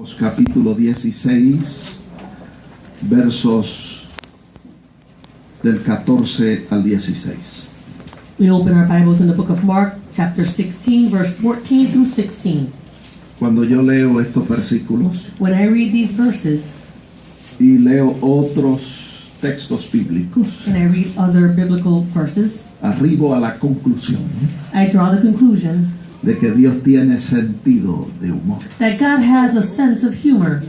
Capítulo 16, versos del 14 al 16. We open our Bibles in the book of Mark, chapter 16, verse 14 through 16. Cuando yo leo estos versículos When I read these verses y leo otros textos bíblicos, and I read other biblical verses, arribo a la conclusión I draw the conclusion de que Dios tiene sentido de humor. that God has a sense of humor.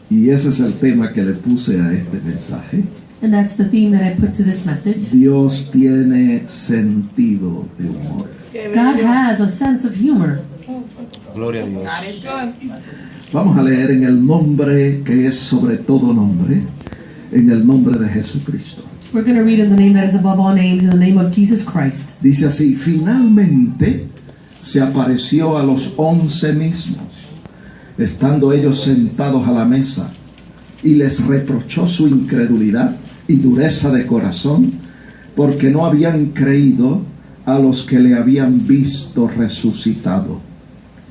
Y ese es el tema que le puse a este mensaje. And that's the theme that I put to this message. Dios tiene sentido de humor. God has a sense of humor. Gloria a Dios. Vamos a leer en el nombre que es sobre todo nombre, en el nombre de Jesucristo. We're going to read in the name that is above all names, in the name of Jesus Christ. Dice así: finalmente se apareció a los 11 mismos, estando ellos sentados a la mesa, y les reprochó su incredulidad y dureza de corazón, porque no habían creído a los que le habían visto resucitado.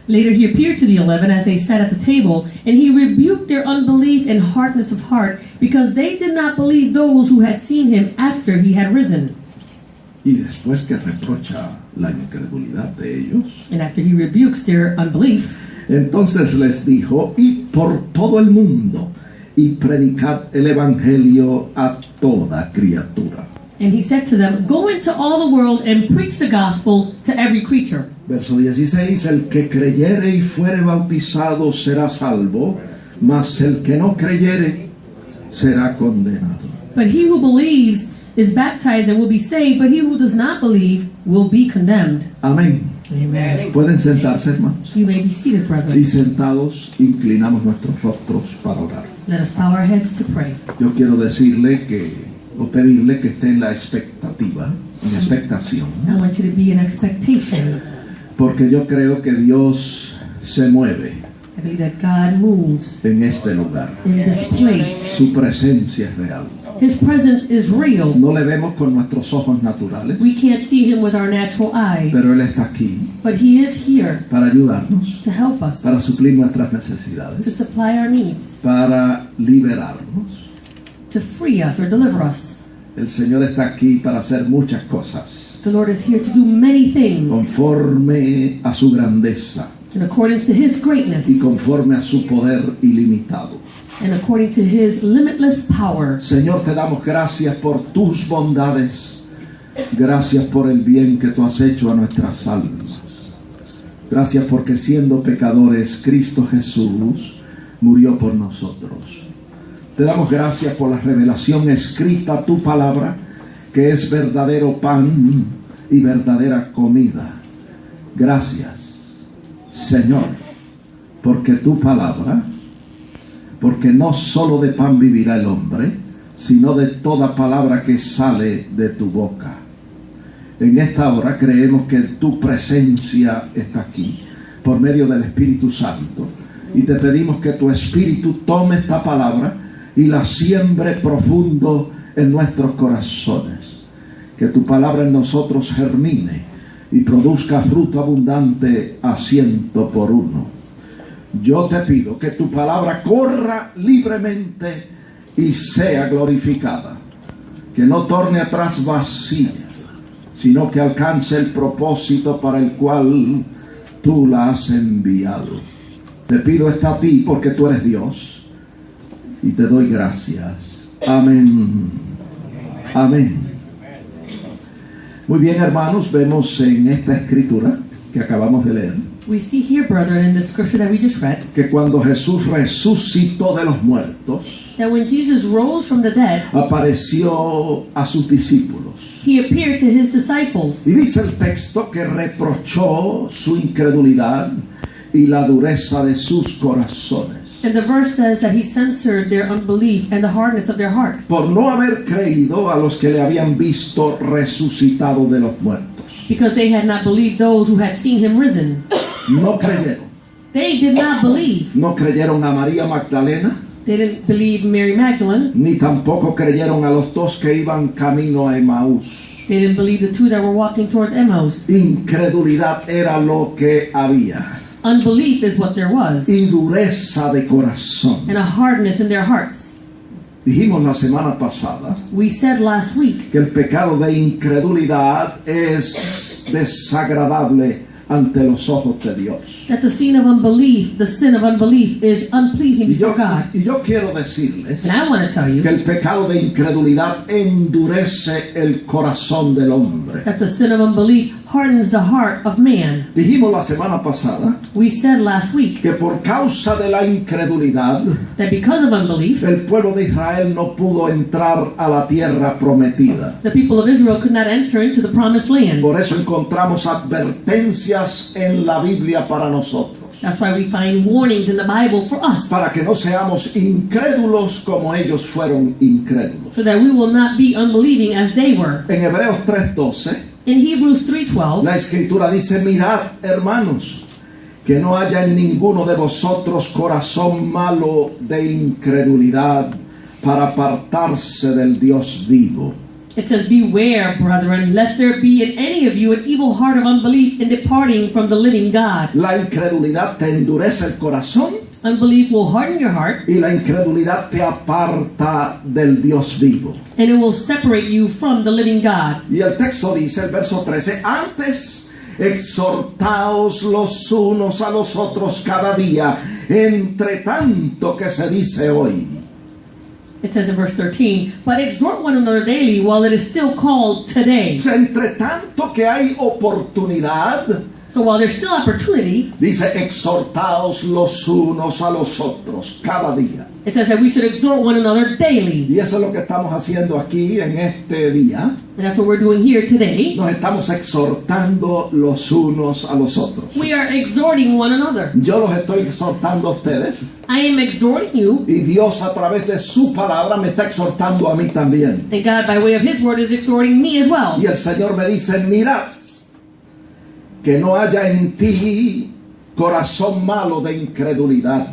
Later he appeared to the 11 as they sat at the table, and he rebuked their unbelief and hardness of heart, because they did not believe those who had seen him after he had risen. Y después que reprocha la incredulidad de ellos, And after he rebukes their unbelief, entonces les dijo: y por todo el mundo, y predicad el evangelio a toda criatura. and he said to them, "Go into all the world and preach the gospel to every creature." Verso 16: el que creyere y fuere bautizado será salvo, mas el que no creyere será condenado. But he who believes is baptized and will be saved, but he who does not believe will be condemned. Amén. Amen. Pueden sentarse, hermanos. You may be seated, Y brethren. sentados inclinamos nuestros rostros para orar. Let us bow our heads to pray. Yo quiero decirle o pedirle que esté en la expectativa, en expectación, I want you to be in expectation. porque yo creo que Dios se mueve I believe that God moves en este lugar. in this place. Su presencia es real. His presence is real. No le vemos con nuestros ojos naturales, We can't see him with our natural eyes, pero Él está aquí but he is here para ayudarnos, to help us, para suplir nuestras to necesidades, supply our needs, para liberarnos. to free us or deliver us. El Señor está aquí para hacer muchas cosas, The Lord is here to do many things conforme a su grandeza in accordance to his greatness y conforme a su poder ilimitado. and according to his limitless power. Señor, te damos gracias por tus bondades. Gracias por el bien que tú has hecho a nuestras almas. Gracias porque siendo pecadores, Cristo Jesús murió por nosotros. Te damos gracias por la revelación escrita, tu palabra, que es verdadero pan y verdadera comida. Gracias, Señor, porque tu palabra, porque no solo de pan vivirá el hombre, sino de toda palabra que sale de tu boca. En esta hora creemos que tu presencia está aquí, por medio del Espíritu Santo. Y te pedimos que tu Espíritu tome esta palabra y la siembre profundo en nuestros corazones. Que tu palabra en nosotros germine y produzca fruto abundante a 100%. Yo te pido que tu palabra corra libremente y sea glorificada. Que no torne atrás vacía, sino que alcance el propósito para el cual tú la has enviado. Te pido esto a ti porque tú eres Dios y te doy gracias. Amén. Amén. Muy bien, hermanos, vemos en esta escritura que acabamos de leer We see here, brethren, in the scripture that we just read, que cuando Jesús resucitó de los muertos, that when Jesus rose from the dead, apareció a sus discípulos. he appeared to his disciples. Y dice el texto que reprochó su incredulidad y la dureza de sus corazones, And the verse says that he censored their unbelief and the hardness of their heart, por no haber creído a los que le habían visto resucitado de los muertos. because they had not believed those who had seen him risen. No creyeron. They did not believe. No creyeron a María Magdalena, They didn't believe Mary Magdalene. ni tampoco creyeron a los dos que iban camino a Emaús. They didn't believe the two that were walking towards Emmaus. Incredulidad era lo que había. unbelief is what there was, y dureza de corazón. and a hardness in their hearts. Dijimos la semana pasada We said last week que el pecado de incredulidad es desagradable ante los ojos de Dios. that the sin of unbelief is unpleasing before God. Y yo quiero decirles And I want to tell you que el pecado de incredulidad endurece el corazón del hombre. that the sin of unbelief hardens the heart of man. Dijimos la semana pasada We said last week que por causa de la incredulidad that because of unbelief, el pueblo de Israel no pudo entrar a la tierra prometida. the people of Israel could not enter into the promised land. Por eso encontramos advertencias en la Biblia para nosotros, That's why we find warnings in the Bible for us, para que no seamos incrédulos como ellos fueron incrédulos. so that we will not be unbelieving as they were. En Hebreos 3:12 In Hebrews 3:12, la escritura dice: mirad, hermanos, que no haya en ninguno de vosotros corazón malo de incredulidad para apartarse del Dios vivo. it says, "Beware, brethren, lest there be in any of you an evil heart of unbelief in departing from the living God." La incredulidad te endurece el corazón Unbelief will harden your heart, y la incredulidad te aparta del Dios vivo. and it will separate you from the living God. Y el texto dice, el verso 13, antes exhortaos los unos a los otros cada día, entre tanto que se dice hoy. It says in verse 13, "But exhort one another daily while it is still called today." O sea, entre tanto que hay oportunidad, So while there's still opportunity, dice exhortaos los unos a los otros cada día. it says that we should exhort one another daily. Y eso es lo que estamos haciendo aquí en este día. And that's what we're doing here today. Nos estamos exhortando los unos a los otros. We are exhorting one another. Yo los estoy exhortando a ustedes I am exhorting you, y Dios a través de su palabra me está exhortando a mí también. and God, by way of His word, is exhorting me as well. Y el Señor me dice, mirad, que no haya en ti corazón malo de incredulidad.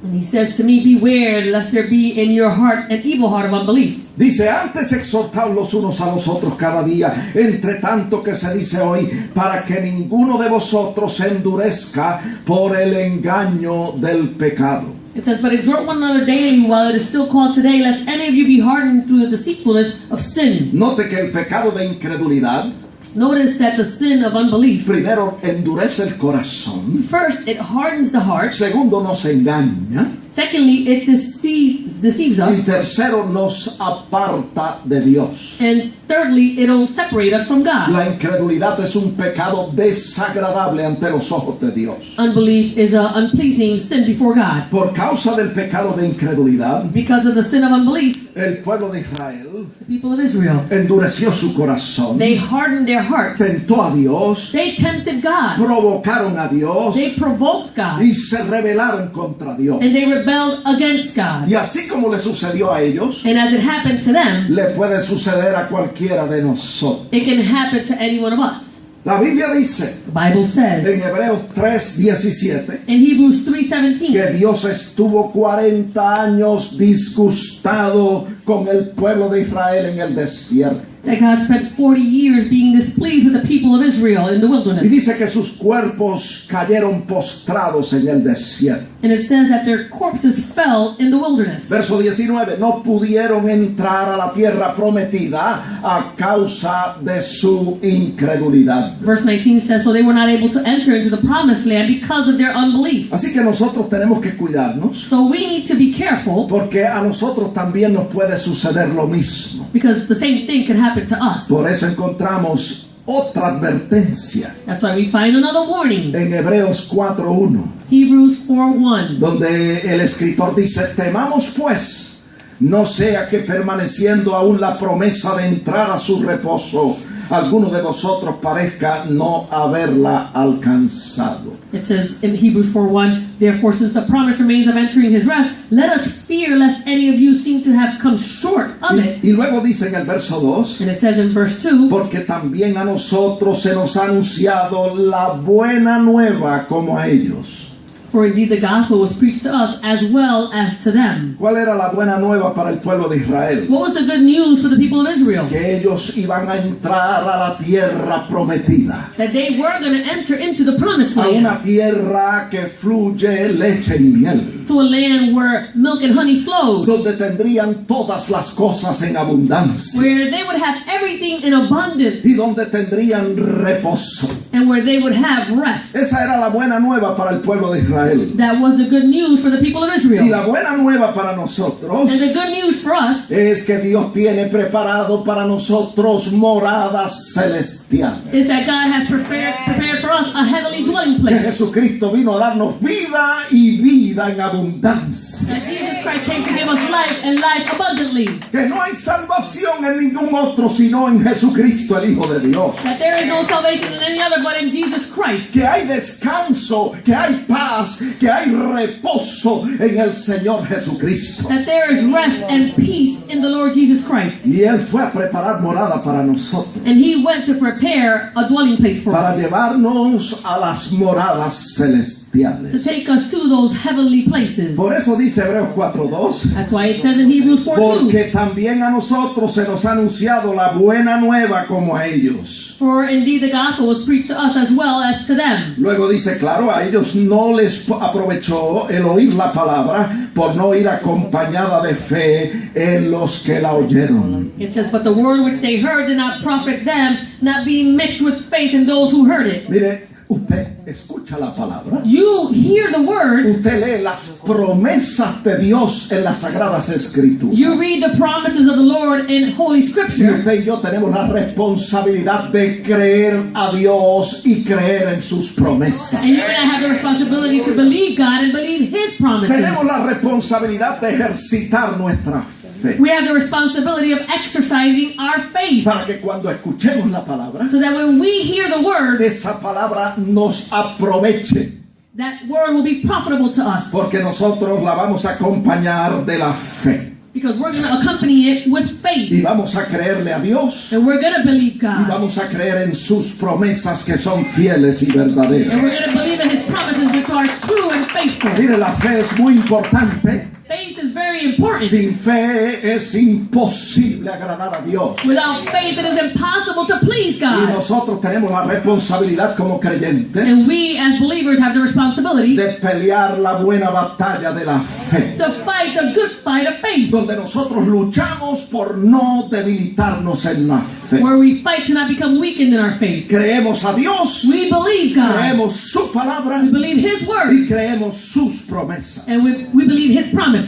And He says to me, "Beware, lest there be in your heart an evil heart of unbelief." Dice, antes exhortaos los unos a los otros cada día, entre tanto que se dice hoy, para que ninguno de vosotros se endurezca por el engaño del pecado. It says, "But exhort one another daily while it is still called today, lest any of you be hardened through the deceitfulness of sin." Note que el pecado de incredulidad Notice that the sin of unbelief, primero endurece el corazón, first, it hardens the heart. segundo nos engaña Secondly, it deceives y us. tercero nos aparta de Dios. And thirdly, it'll separate us from God. La incredulidad es un pecado desagradable ante los ojos de Dios. Unbelief is an unpleasing sin before God. Por causa del pecado de incredulidad, Because of the sin of unbelief, el pueblo de Israel the people of Israel, endureció su corazón, they hardened their heart. tentó a Dios, They tempted God. provocaron a Dios They provoked God. y se rebelaron contra Dios. And they rebelled against God. Y así como le sucedió a ellos, And as it happened to them, le puede suceder a cualquiera de nosotros. it can happen to any one of us. La Biblia dice The Bible says en Hebreos 3:17 in Hebrews 3:17 que Dios estuvo 40 años disgustado con el pueblo de Israel en el desierto. that God spent 40 years being displeased with the people of Israel in the Y wilderness. dice que sus cuerpos cayeron postrados en el desierto. And it says that their corpses fell in the wilderness. Verso 19, no pudieron entrar a la tierra prometida a causa de su incredulidad. Verse 19 says, "So they were not able to enter into the promised land because of their unbelief." Así que nosotros tenemos que cuidarnos, So we need to be careful, porque a nosotros también nos puede suceder lo mismo. because the same thing could happen to us. Por eso encontramos otra advertencia That's why we find another warning. en Hebreos 4:1, Hebrews 4:1. donde el escritor dice, temamos pues, no sea que permaneciendo aún la promesa de entrar a su reposo, alguno de vosotros parezca no haberla alcanzado. It says in Hebrews 4:1, "Therefore, since the promise remains of entering his rest, let us fear lest any of you seem to have come short of it." Y luego dice en el verso 2, And it says in verse 2, porque también a nosotros se nos ha anunciado la buena nueva como a ellos. For indeed the gospel was preached to us as well as to them. ¿Cuál era la buena nueva para el pueblo de Israel? What was the good news for the people of Israel? Que ellos iban a entrar a la tierra prometida. That they were going to enter into the promised A una land. tierra que fluye leche y miel. To a land where milk and honey flows. Donde tendrían todas las cosas en abundancia. Where they would have everything in abundance. Y donde tendrían reposo. And where they would have rest. Esa era la buena nueva para el pueblo de Israel. That was the good news for the people of Y Israel. la buena nueva para nosotros And the good news for us es que Dios tiene preparado para nosotros moradas celestiales. is that God has prepared for us a heavenly dwelling Que place. Jesucristo vino a darnos vida y vida en abundancia. That Jesus Christ came to give us life and life abundantly. Que no hay salvación en ningún otro sino en Jesucristo, el Hijo de Dios. That there is no salvation in any other but in Jesus Christ. Que hay descanso, que hay paz, que hay reposo en el Señor Jesucristo. That there is rest and peace in the Lord Jesus Christ. Y Él fue a preparar morada para nosotros, And He went to prepare a dwelling place for para us. llevarnos a las moradas To celestiales. take us to those heavenly places. Por eso dice Hebreos 4:2. That's why it says in Hebrews 4:2. Porque también a nosotros se nos ha anunciado la buena nueva como a ellos. For indeed the gospel was preached to us as well as to them. Luego dice, claro, a ellos no les aprovechó el oír la palabra por no ir acompañada de fe en los que la oyeron. It says, but the word which they heard did not profit them, not being mixed with faith in those who heard it. Mire, usted escucha la palabra. You hear the word, Usted lee las promesas de Dios en las Sagradas Escrituras. you read the promises of the Lord in Holy Y Scripture, usted y yo tenemos la responsabilidad de creer a Dios y creer en sus promesas. and you and I have the responsibility to believe God and believe His promises. Tenemos la responsabilidad de ejercitar nuestra fe. We have the responsibility of exercising our faith, Para que cuando escuchemos la palabra, so that when we hear the word, esa palabra nos aproveche. that word will be profitable to us, Porque nosotros la vamos a acompañar de la fe. because we're going to accompany it with Y faith, vamos a creerle a Dios. and we're going to believe Y God, vamos a creer en sus promesas que son fieles y and verdaderas. we're going to believe in His promises which are true and faithful. Mire, la fe es muy importante. Faith is very important. Sin fe es imposible agradar a Dios. Without faith, it is impossible to please Y God. nosotros tenemos la responsabilidad como creyentes And we, as believers, have the responsibility de pelear la buena batalla de la fe. to fight the good fight of faith, Donde nosotros luchamos por no debilitarnos en la fe. where we fight to not become weakened in our faith. Creemos a Dios, We believe God. creemos su palabra We believe His word. y creemos sus promesas. And we believe His promises.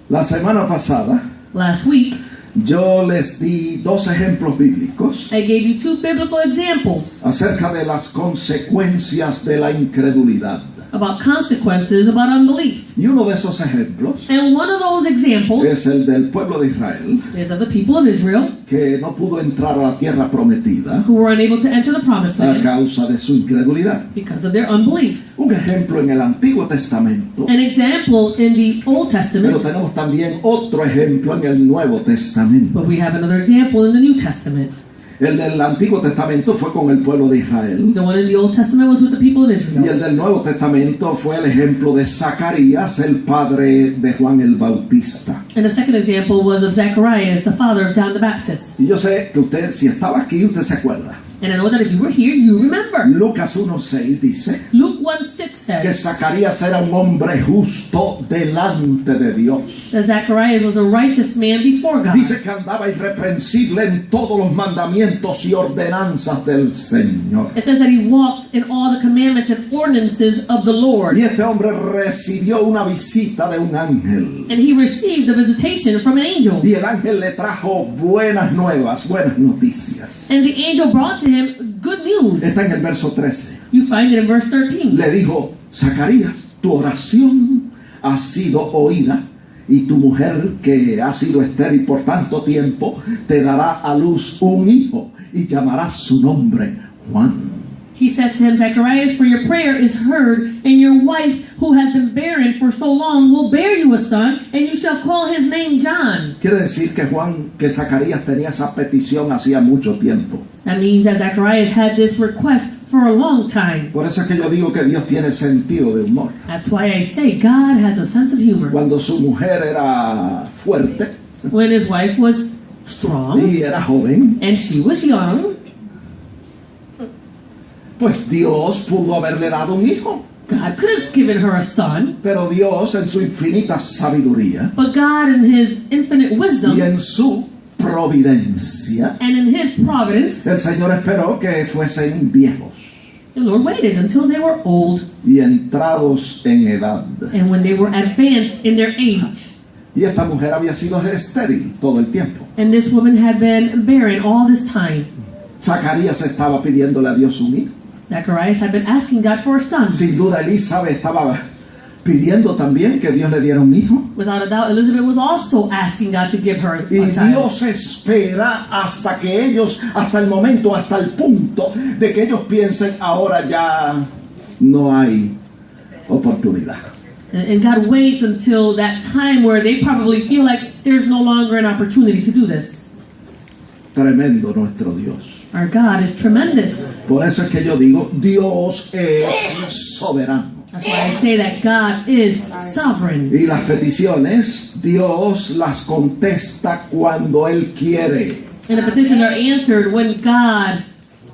La semana pasada Last week, yo les di dos ejemplos bíblicos I gave you two biblical examples acerca de las consecuencias de la incredulidad. about consequences about unbelief. Y uno de esos ejemplos And one of those examples es el del pueblo de Israel, is of the people of Israel que no pudo entrar a la tierra prometida who were unable to enter the promised a land causa de su incredulidad. because of their unbelief. Un ejemplo en el Antiguo Testamento, An example in the Old pero Testament, tenemos también otro ejemplo en el Nuevo Testamento. but we have another example in the New Testament. El del Antiguo Testamento fue con el pueblo de Israel. The one in the Old Testament was with the people of Y el Israel. del Nuevo Testamento fue el ejemplo de Zacarías, el padre de Juan el Bautista. And the second example was of Zacharias, the father of John the Baptist. Y yo sé que usted, si estaba aquí, usted se acuerda. And I know that if you were here, you remember. Lucas 1:6 dice Luke 1:6 que says Zacarías era un hombre justo delante de Dios. that Zacharias was a righteous man before God. Dice que andaba irreprensible en todos los mandamientos y ordenanzas del Señor. It says that he walked in all the commandments and ordinances of the Lord. Y este hombre recibió una visita de un ángel. And he received a visitation from an angel. Y el ángel le trajo buenas nuevas, buenas noticias. And the angel brought to him good news. Está en el verso 13. You find it in verse 13. Le dijo, Zacarías, tu oración ha sido oída y tu mujer, que ha sido estéril por tanto tiempo, te dará a luz un hijo y llamarás su nombre Juan. He said to him, Zacharias, for your prayer is heard, and your wife, who has been barren for so long, will bear you a son, and you shall call his name John. Quiere decir que Zacarías tenía esa petición hacía mucho tiempo. That means that Zacharias had this request for a long time. Por eso es que yo digo que Dios tiene sentido de humor. That's why I say God has a sense of humor. Cuando su mujer era fuerte When his wife was strong, y era joven, and she was young, pues Dios pudo haberle dado un hijo. God could have given her a son, Pero Dios en su infinita sabiduría but God in his infinite wisdom y en su providencia, and in his providence, el Señor esperó que fuesen viejos the Lord waited until they were old y entrados en edad. and when they were advanced in their age. Y esta mujer había sido estéril todo el tiempo. And this woman had been barren all this time. Zacarías estaba pidiéndole a Dios un hijo. Zacharias had been asking God for a son. Sin duda Elizabeth estaba pidiendo también que Dios le diera un hijo. Without a doubt, Elizabeth was also asking God to give her Y a child. Dios espera hasta que ellos, hasta el momento, hasta el punto de que ellos piensen, ahora ya no hay oportunidad. And God waits until that time where they probably feel like there's no longer an opportunity to do this. Tremendo nuestro Dios. Our God is tremendous. Por eso es que yo digo, Dios es soberano. That's why I say that God is sovereign. Y las peticiones, Dios las contesta cuando Él quiere. And the petitions are answered when God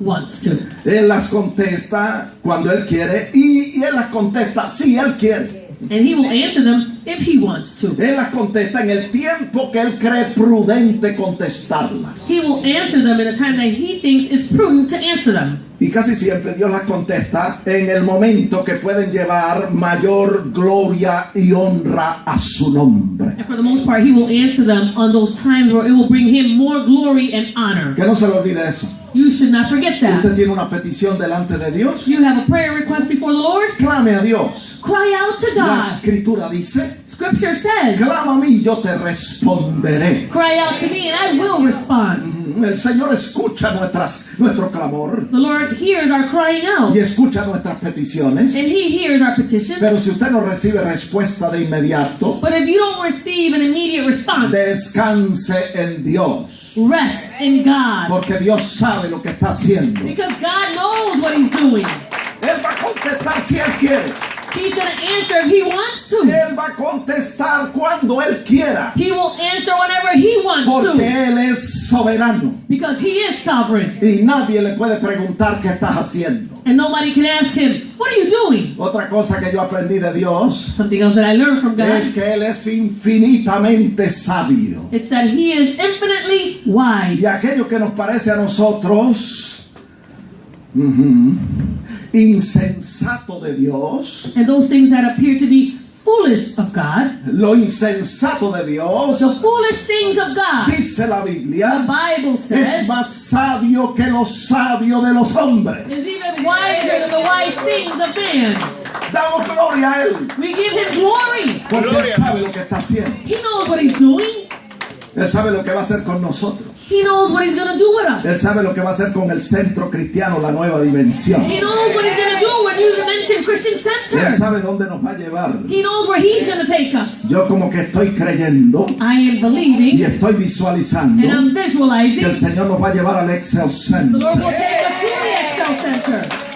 wants to. Él las contesta cuando Él quiere y Él las contesta si Él quiere. And He will answer them if He wants to. Él las contesta en el tiempo que Él cree prudente contestarlas. He will answer them in a time that He thinks is prudent to answer them. Y casi siempre Dios las contesta en el momento que pueden llevar mayor gloria y honra a su nombre. And for the most part, He will answer them on those times where it will bring Him more glory and honor. Que no se le olvide eso. You should not forget that. Usted tiene una petición delante de Dios. You have a prayer request before the Lord. Clame a Dios. Cry out to La God. Escritura dice, Scripture says, clama a mí y yo te responderé. cry out to me and I will respond. El Señor escucha nuestro clamor The Lord hears our crying out. y escucha nuestras peticiones. And He hears our petitions. Pero si usted no recibe respuesta de inmediato, But if you don't receive an immediate response, descanse en Dios. rest in God. Porque Dios sabe lo que está haciendo. Because God knows what He's doing. Él va a contestar si Él quiere. He's going to answer if He wants to. Él va a contestar cuando Él quiera. He will answer whenever He wants Porque to. Él es soberano. Because He is sovereign. Y nadie le puede preguntar qué estás haciendo. And nobody can ask Him, what are you doing? Otra cosa que yo aprendí de Dios Something else that I learned from God. es que Él es infinitamente sabio. It's that He is infinitely wise. Y aquello que nos parece a nosotros insensato de Dios, And those things that appear to be foolish of God, lo insensato de Dios, the foolish things of God, dice la the Biblia, Bible es says, más sabio que lo sabio de los hombres. is even wiser than the wise things of man. Damos gloria a Él, We give Him glory. porque Él sabe lo que está haciendo. He knows what He's doing. Él sabe lo que va a hacer con nosotros. He knows what He's going to do with us. Él sabe lo que va a hacer con el Centro Cristiano, la Nueva Dimensión. He knows what He's going to do with New Dimension Christian Él Center. sabe dónde nos va a llevar. He knows where He's going to take us. Yo como que estoy creyendo I am y believing estoy visualizando and I'm que el visualizing Señor nos va a llevar al Excel the Center. Lord will take us to the Excel Center.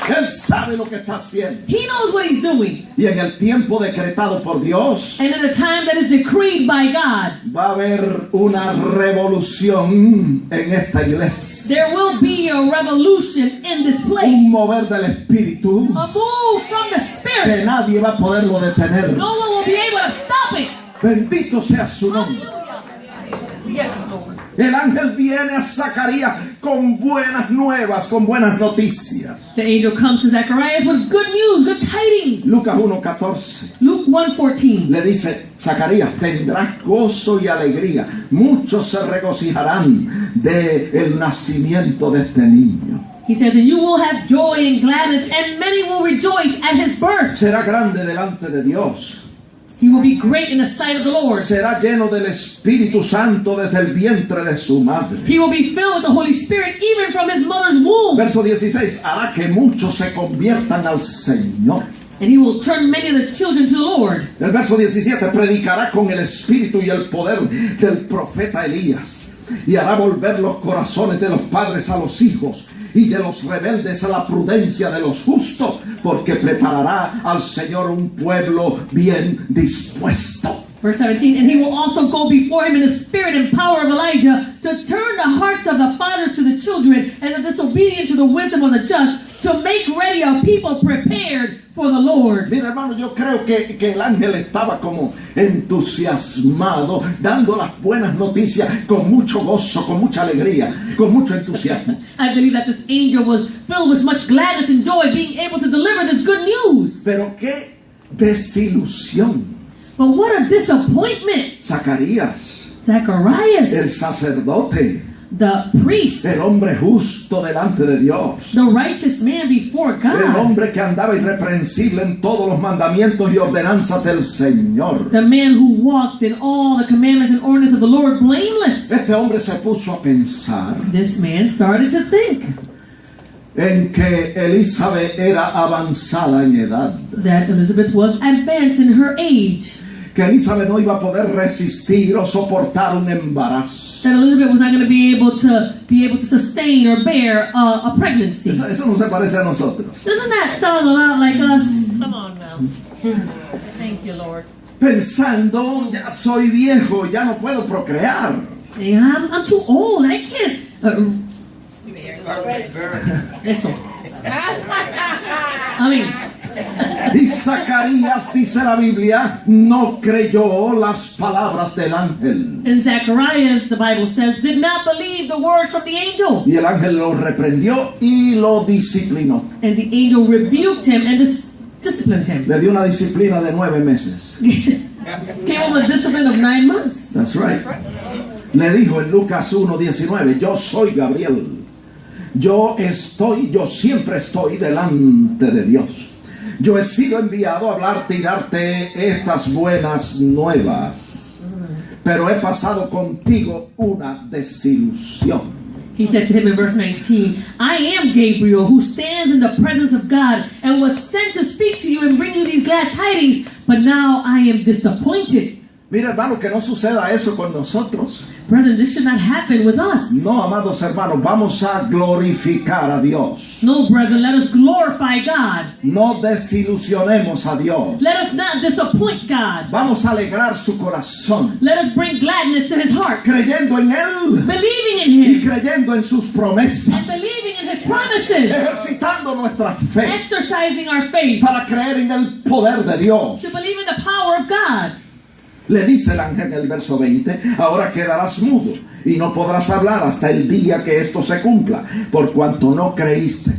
Él sabe lo que está haciendo. He knows what He's doing. Y en el tiempo decretado por Dios, And in the time that is decreed by God, va a haber una revolución en esta iglesia. there will be a revolution in this Un place. mover del Espíritu A move from the que Spirit. nadie va a poderlo detener. No one will be able to stop it. Bendito sea su nombre. Hallelujah. Yes, Lord. El ángel viene a Zacarías con buenas nuevas, con buenas noticias. The angel comes to Zacharias with good news, good tidings. Lucas 1:14 Luke 1:14. le dice, Zacarías, tendrás gozo y alegría. Muchos se regocijarán del nacimiento de este niño. He says, and you will have joy and gladness, and many will rejoice at his birth. Será grande delante de Dios. He will be great in the sight of the Lord. Será lleno del Espíritu Santo desde el vientre de su madre. He will be filled with the Holy Spirit even from his mother's womb. Verso 16, hará que muchos se conviertan al Señor. And he will turn many of the children to the Lord. El verso 17, predicará con el espíritu y el poder del profeta Elías, y hará volver los corazones de los padres a los hijos, y de los rebeldes a la prudencia de los justos, porque preparará al Señor un pueblo bien dispuesto. Verse 17, and he will also go before him in the spirit and power of Elijah, to turn the hearts of the fathers to the children, and the disobedient to the wisdom of the just, to make ready a people prepared for the Lord. Mira, hermano, yo creo que el ángel estaba como entusiasmado, dando las buenas noticias con mucho gozo, con mucha alegría, con mucho entusiasmo. I believe that this angel was filled with much gladness and joy, being able to deliver this good news. Pero qué desilusión. But what a disappointment! Zacarías, Zacharias, el sacerdote, the priest, el hombre justo delante de Dios, the righteous man before el God, hombre que andaba irreprensible en todos los mandamientos y ordenanzas del Señor. the man who walked in all the commandments and ordinances of the Lord blameless. Este hombre se puso a pensar This man started to think en que Elizabeth era avanzada en edad, that Elizabeth was advanced in her age, que Elizabeth no iba a poder resistir o soportar un embarazo. that Elizabeth was not going to be able to sustain or bear a pregnancy. Eso no se parece a nosotros. Doesn't that sound a lot like us? Come on now. Thank you, Lord. Pensando, ya soy viejo, ya no puedo procrear. Hey, I'm too old. I can't. Eso. I mean, Y Zacarías, dice la Biblia, no creyó las palabras del ángel. and Zacharias, the Bible says, did not believe the words from the angel. Y el ángel lo reprendió y lo disciplinó. And the angel rebuked him and disciplined him. Le dio una disciplina de 9 meses. Gave him a discipline of 9 months. That's right. Le dijo en Lucas 1:19, yo soy Gabriel. Yo siempre estoy delante de Dios. Yo he sido enviado a hablarte y darte estas buenas nuevas. Pero he pasado contigo una desilusión. He said to him in verse 19, I am Gabriel, who stands in the presence of God and was sent to speak to you and bring you these glad tidings, but now I am disappointed. Mira, hermano, que no suceda eso con nosotros. Brethren, this should not happen with us. No, amados hermanos, vamos a glorificar a Dios. No, brethren, let us glorify God. No desilusionemos a Dios. Let us not disappoint God. Vamos a alegrar su corazón, Let us bring gladness to his heart, creyendo en Él believing in y him creyendo en sus promesas, and believing in his promises, ejercitando nuestra fe exercising our faith para creer en el poder de Dios. to believe in the power of God. Le dice el ángel en el verso 20, ahora quedarás mudo y no podrás hablar hasta el día que esto se cumpla, por cuanto no creíste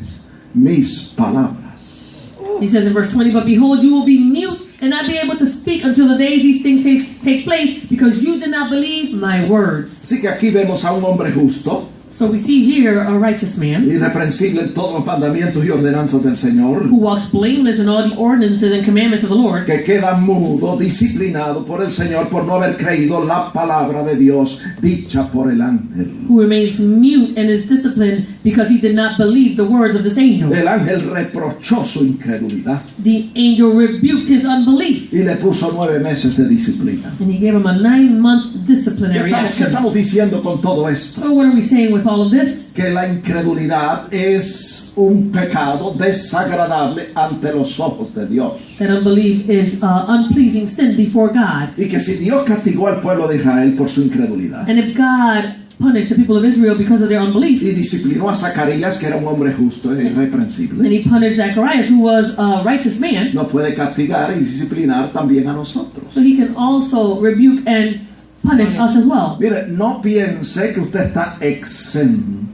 mis palabras. He says in verse 20, but behold, you will be mute and not be able to speak until the days these things take place, because you did not believe my words. Así que aquí vemos a un hombre justo, So we see here a righteous man irreprensible en todos los mandamientos y ordenanzas del Señor, who walks blameless in all the ordinances and commandments of the Lord, que queda mudo, disciplinado por el Señor por no haber creído la palabra de Dios dicha por el ángel. who remains mute and is disciplined because he did not believe the words of this angel. El ángel reprochó su incredulidad The angel rebuked his unbelief, y le puso 9 meses de disciplina. and he gave him a 9-month disciplinary ¿Qué action. estamos diciendo con todo esto? So what are we saying with all of this? Que la incredulidad es un pecado desagradable ante los ojos de Dios. That unbelief is unpleasing sin before God. Y que si Dios castigó al pueblo de Israel por su incredulidad And if God punished the people of Israel because of their unbelief, y disciplinó a Zacarías, que era un hombre justo e irreprensible, and he punished Zacharias, who was a righteous man, no puede castigar y disciplinar también a nosotros. so he can also rebuke and punish us as well. Mire, no piense que usted está exento,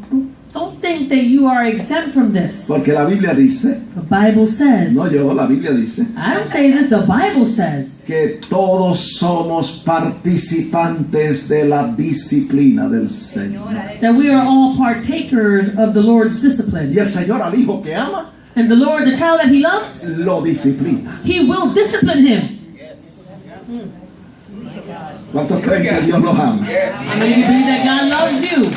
Don't think that you are exempt from this. porque la Biblia dice, The Bible says, no yo, la Biblia dice, I don't say this, the Bible says, que todos somos participantes de la disciplina del Señor. that we are all partakers of the Lord's discipline. Y el Señor al hijo que ama, And the Lord, the child that he loves, lo disciplina. he will discipline him. ¿Cuántos creen que Dios los ama? How many of you believe that God loves you?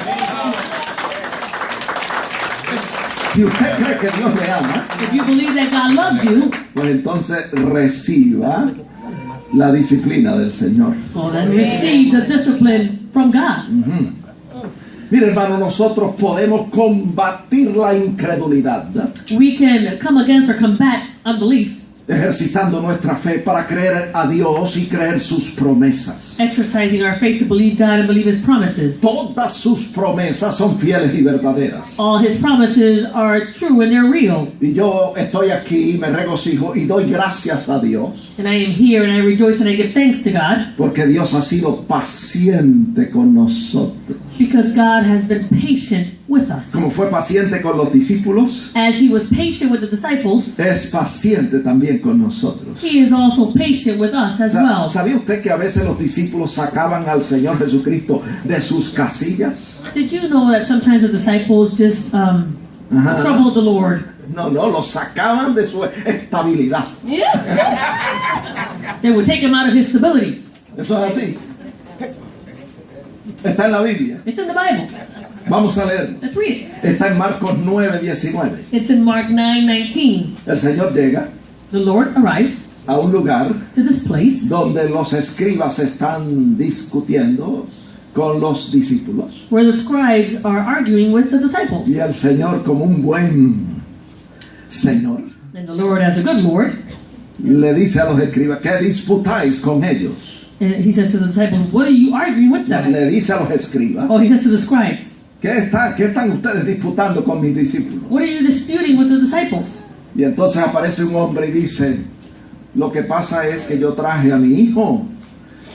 Si usted cree que Dios le ama, If you believe that God loves you, pues entonces reciba la disciplina del Señor. well, then receive the discipline from God. Mire, hermano, nosotros podemos combatir la incredulidad We can come against or combat unbelief, ejercitando nuestra fe para creer a Dios y creer sus promesas. exercising our faith to believe God and believe His promises. Todas sus promesas son fieles y verdaderas. All His promises are true and they're real. Y yo estoy aquí, me regocijo y doy gracias a Dios And I am here and I rejoice and I give thanks to God porque Dios ha sido paciente con nosotros. because God has been patient with us. Como fue paciente con los discípulos, As He was patient with the disciples, es paciente también con nosotros. He is also patient with us as well. ¿Sabía usted que a veces los discípulos sacaban al Señor Jesucristo de sus casillas? Did you know that sometimes the disciples just troubled the Lord? No, los sacaban de su estabilidad. They would take Him out of His stability. Eso es así. Está en la Biblia. It's in the Bible. Vamos a leer. Let's read it. Está en Marcos 9:19. It's in Mark 9:19. El Señor llega The Lord arrives a un lugar to this place donde los escribas están discutiendo con los discípulos. where the scribes are arguing with the disciples. Y el Señor, como un buen Señor, And the Lord, as a good Lord, le dice a los escribas, ¿qué disputáis con ellos? and He says to the disciples, what are you arguing with them? Le dice a los escribas, Oh, He says to the scribes, ¿qué están ustedes disputando con mis discípulos? what are you disputing with the disciples? Y entonces aparece un hombre y dice, lo que pasa es que yo traje a mi hijo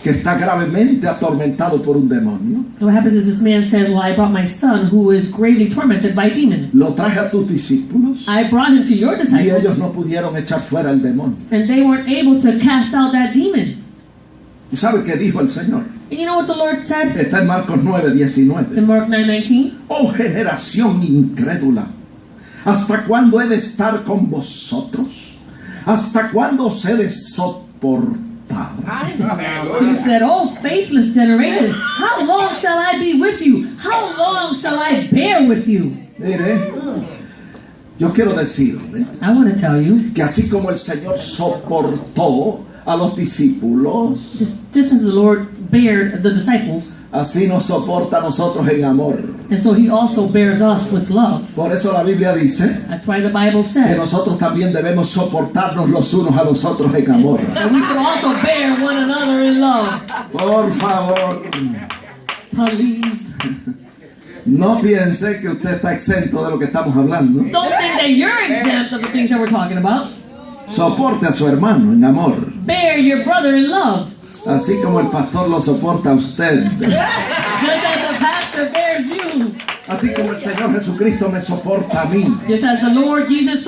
que está gravemente atormentado por un demonio. And what happens is this man says, well, I brought my son who is gravely tormented by a demon. Lo traje a tus discípulos I brought him to your y disciples, ellos no pudieron echar fuera el demonio. and they weren't able to cast out that demon. ¿Y sabe qué dijo el Señor? And you know what the Lord said Está en Marcos 9:19. in Mark 9:19? Oh generación incrédula, ¿hasta cuándo he de estar con vosotros? ¿Hasta cuándo os he de soportar? He said, oh, faithless generation, how long shall I be with you? How long shall I bear with you? Mire, yo quiero decirle I want to tell you, que así como el Señor soportó a los discípulos, just as the Lord bared the disciples, así nos soporta a nosotros en amor. and so He also bears us with love. Por eso la Biblia dice That's why the Bible que says nosotros también debemos soportarnos los unos a los otros en amor. that we should also bear one another in love. Por favor, Please. no piense que usted está exento de lo que estamos hablando. Don't think that you're exempt of the things that we're talking about. Soporte a su hermano en amor, Bear your brother in love. así como el pastor lo soporta a usted, Just as the pastor bears you. así como el Señor Jesucristo me soporta a mí, Just as the Lord Jesus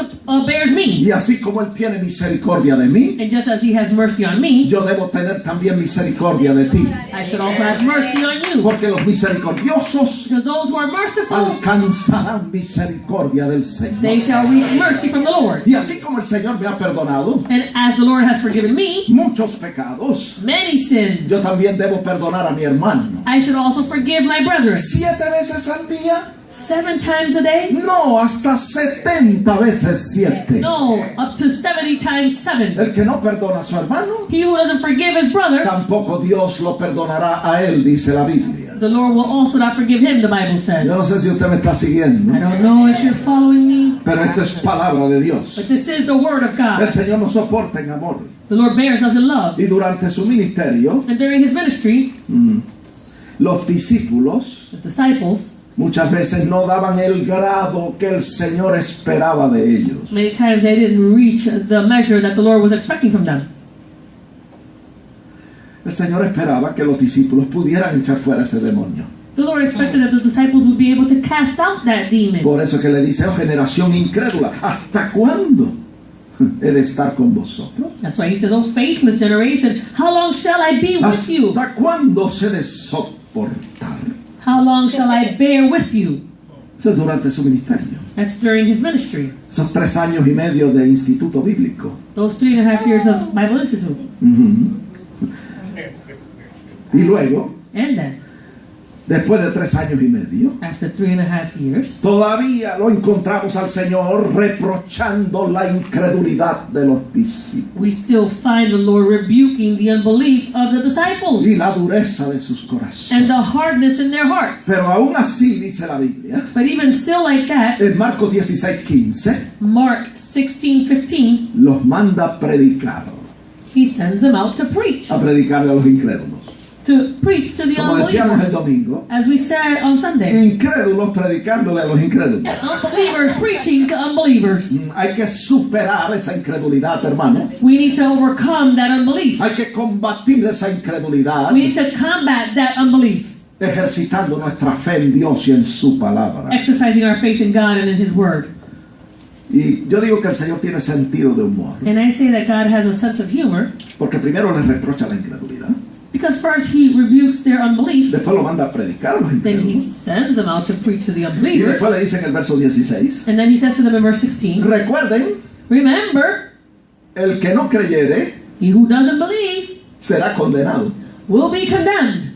bears me. y así como Él tiene misericordia de mí, And just as He has mercy on me, yo debo tener también misericordia de ti, I should also have mercy on you. porque los misericordiosos Because those who are merciful, alcanzarán misericordia del they Señor. shall reap mercy from the Lord. Y así como el Señor me ha perdonado And as the Lord has forgiven me muchos pecados, many sins, yo también debo perdonar a mi hermano. I should also forgive my brethren. 7 veces al día, 7 times a day? no, hasta 70 veces 7. No, up to 70 times 7. El que no perdona a su hermano, He who doesn't forgive his brother, tampoco Dios lo perdonará a él, dice la Biblia. the Lord will also not forgive him, the Bible says. Yo no sé si usted me está I siguiendo, don't know if you're following me, pero esto es palabra de Dios. but this is the word of El God. Señor nos soporta en amor. The Lord bears us in love. Y durante su ministerio, And during his ministry, los discípulos the disciples muchas veces no daban el grado que el Señor esperaba de ellos. many times they didn't reach the measure that the Lord was expecting from them. El Señor esperaba que los discípulos pudieran echar fuera ese demonio. The Lord expected that the disciples would be able to cast out that demon. Por eso que le dice, oh generación incrédula, ¿hasta cuándo he de estar con vosotros? That's why he says, oh faithless generation, how long shall I be with you? ¿Hasta cuándo se de soportar? How long shall I bear with you? Eso es durante su ministerio. That's during his ministry. Esos 3 años y medio de instituto bíblico. Those 3.5 years of Bible Institute. Y luego, And then, después de 3 años y medio, after 3.5 years, todavía lo encontramos al Señor reprochando la incredulidad de los discípulos we still find the Lord rebuking the unbelief of the disciples y la dureza de sus corazones. and the hardness in their hearts. Pero aún así dice la Biblia, But even still like that, en Marcos 16:15, Mark 16:15, los manda a predicar, he sends them out to preach. a predicarle a los incrédulos. To preach to the Como decíamos el unbelievers. domingo, As we said on Sunday, incrédulos predicándole a los incrédulos. unbelievers preaching to unbelievers. Hay que superar esa incredulidad, hermano. We need to overcome that unbelief. Hay que combatir esa incredulidad, We need to combat that unbelief, ejercitando nuestra fe en Dios y en su palabra. exercising our faith in God and in His Word. Y yo digo que el Señor tiene sentido de humor, And I say that God has a sense of humor porque primero les reprocha la incredulidad, because first He rebukes their unbelief, después lo manda a predicar a los then He incrédulos, sends them out to preach to the y unbelievers, después le dice en el verso 16, and then He says to them in verse 16, recuerden, remember, el que no creyere he who doesn't believe será condenado. will be condemned.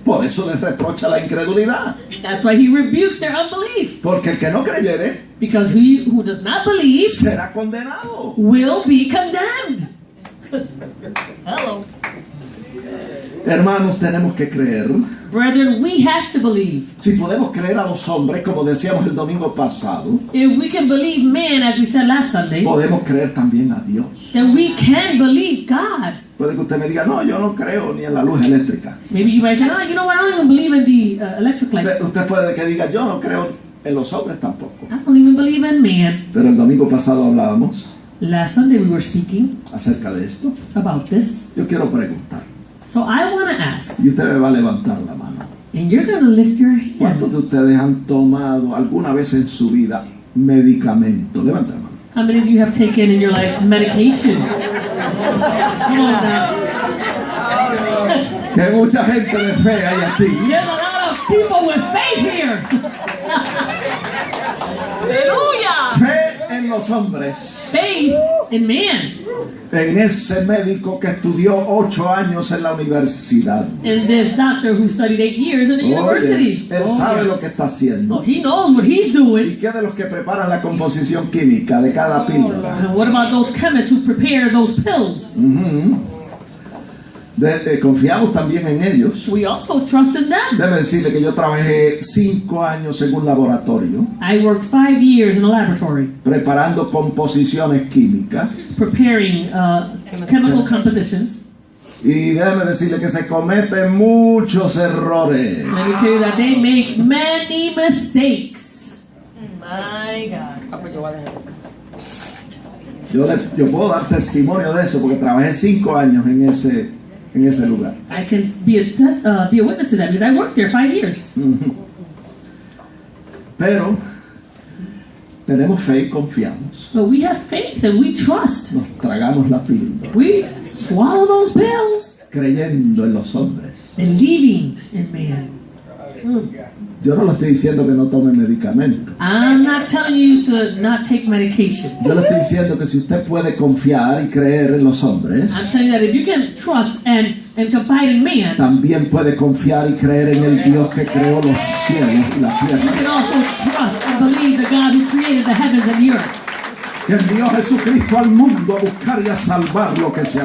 Por eso les reprocha la incredulidad, That's why He rebukes their unbelief, porque el que no creyere because he who does not believe será condenado. will be condemned. Hello. Hermanos, tenemos que creer. Brethren, we have to believe. Si podemos creer a los hombres, como decíamos el domingo pasado, If we can believe man, as we said last Sunday, podemos creer también a Dios. then we can believe God. Puede que usted me diga, no, yo no creo ni en la luz eléctrica. Maybe you might say, oh, you know what, I don't even believe in the electric light. Usted puede que diga, yo no creo en los hombres tampoco. I don't even believe in man. Pero el domingo pasado hablábamos Last Sunday we were speaking acerca de esto. about this. Yo quiero preguntar, So I want to ask, y usted me va a levantar la mano. and you're going to lift your ¿Cuántos de hands. ustedes han tomado alguna vez en su vida medicamento? Levanta la mano. How many of you have taken in your life medication? Come on now. Que mucha gente de fe hay aquí. There's a lot of people with faith here. Hallelujah. Fe en los hombres. Faith in man. En ese médico que estudió 8 años en la universidad. And this doctor who studied 8 years in the university. Yes. Él sabe lo que está haciendo. Oh, he knows what he's doing. ¿Y qué de los que preparan la composición química de cada píldora? And what about those chemists who prepare those pills? Confiamos también en ellos. We also trust in them. Déjeme decirle que yo trabajé 5 años en un laboratorio I worked 5 years in a laboratory preparando composiciones químicas. preparing chemical compositions. Y déjeme decirle que se cometen muchos errores. Let me tell you that they make many mistakes. My God. Yo puedo dar testimonio de eso porque trabajé 5 años en ese lugar. I can be a witness to that because I worked there 5 years. Pero tenemos fe y confiamos. But we have faith and we trust. Nos tragamos la píldora We swallow those pills, creyendo en los hombres. believing in man. Yo no le estoy diciendo que no tome medicamento. I'm not telling you to not take medication. Yo le estoy diciendo que si usted puede confiar y creer en los hombres, I'm telling you that if you can trust and confide in man, también puede confiar y creer en el Dios que creó los cielos y la you tierra. can also trust and believe the God who created the heavens and the earth. Que envió a Jesucristo al mundo a buscar y a salvar lo que se